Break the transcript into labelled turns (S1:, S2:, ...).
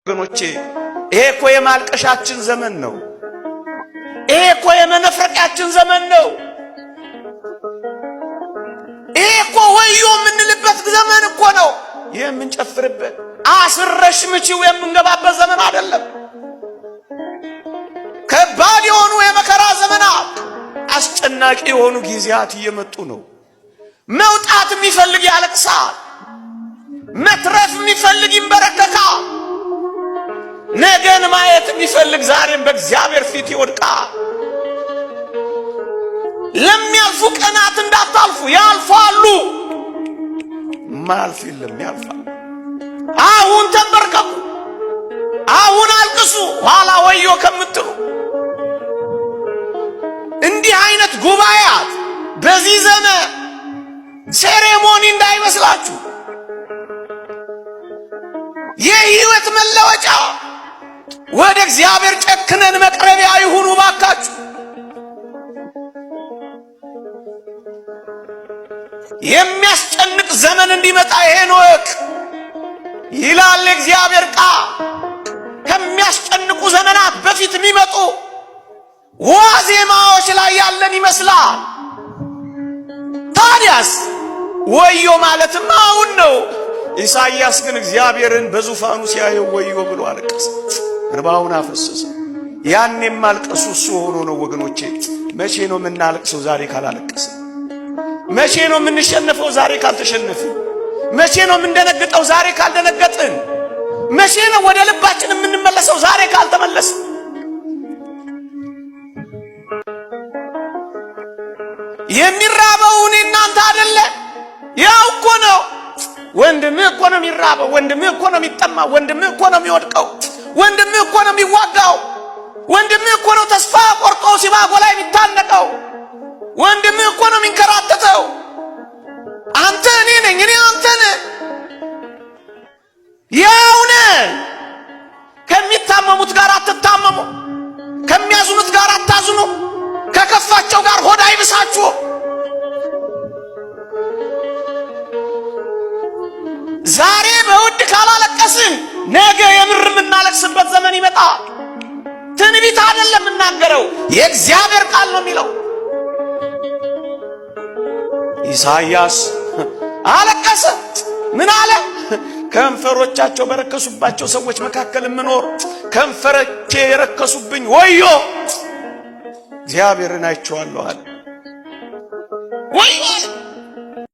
S1: ወገኖቼ ይሄ እኮ የማልቀሻችን ዘመን ነው። ይሄ እኮ የመነፈቂያችን ዘመን ነው። ይሄ እኮ ወዮ የምንልበት ዘመን እኮ ነው። የምንጨፍርበት አስረሽ ምቺው የምንገባበት ዘመን አይደለም። ከባድ የሆኑ የመከራ ዘመናት፣ አስጨናቂ የሆኑ ጊዜያት እየመጡ ነው። መውጣት የሚፈልግ ያለቅሳል፣ መትረፍ የሚፈልግ ይንበረከካል። ነገን ማየት የሚፈልግ ዛሬም በእግዚአብሔር ፊት ይወድቃል። ለሚያልፉ ቀናት እንዳታልፉ፣ ያልፋሉ። ማልፍ የለም ያልፋል። አሁን ተንበርከኩ፣ አሁን አልቅሱ፣ ኋላ ወዮ ከምትሉ እንዲህ አይነት ጉባኤያት በዚህ ዘመን ሴሬሞኒ እንዳይመስላችሁ፣ የህይወት መለወጫ ወደ እግዚአብሔር ጨክነን መቅረቢያ ይሁኑ ባካችሁ። የሚያስጨንቅ ዘመን እንዲመጣ ይሄን ወቅ ይላል እግዚአብሔር ቃል። ከሚያስጨንቁ ዘመናት በፊት የሚመጡ ዋዜማዎች ላይ ያለን ይመስላል። ታዲያስ ወዮ ማለትም አሁን ነው። ኢሳይያስ ግን እግዚአብሔርን በዙፋኑ ሲያየው ወዮ ብሎ አለቀሰ፣ እንባውን አፈሰሰ። ያኔም ማልቀሱ እሱ ሆኖ ነው ወገኖቼ። መቼ ነው የምናለቅሰው ዛሬ ካላለቀሰ? መቼ ነው የምንሸነፈው ዛሬ ካልተሸነፍን? መቼ ነው የምንደነግጠው ዛሬ ካልደነገጥን? መቼ ነው ወደ ልባችን የምንመለሰው ዛሬ ካልተመለስን? የሚራበው እኔ እናንተ አይደለ? ያው እኮ ነው። ወንድምህ እኮ ነው የሚራበው፣ ወንድምህ እኮ ነው የሚጠማው፣ ወንድምህ እኮ ነው የሚወድቀው፣ ወንድምህ እኮ ነው የሚዋጋው፣ ወንድምህ እኮ ነው ተስፋ ቆርጦ ሲባጎ ላይ የሚታነቀው፣ ወንድምህ እኮ ነው የሚንከራተተው። አንተ እኔ ነኝ፣ እኔ አንተ ነህ። ያው ነህ። ከሚታመሙት ጋር አትታመሙ፣ ከሚያዝኑት ጋር አታዝኑ፣ ከከፋቸው ጋር ሆድ አይብሳችሁ። ዛሬ በውድ ካላለቀስን ነገ የምር የምናለቅስበት ዘመን ይመጣል። ትንቢት አይደለም የምናገረው፣ የእግዚአብሔር ቃል ነው የሚለው። ኢሳይያስ አለቀሰ። ምን አለ? ከንፈሮቻቸው በረከሱባቸው ሰዎች መካከል የምኖር ከንፈሮቼ የረከሱብኝ ወዮ፣ እግዚአብሔርን አይቼዋለሁ አለ። ወዮ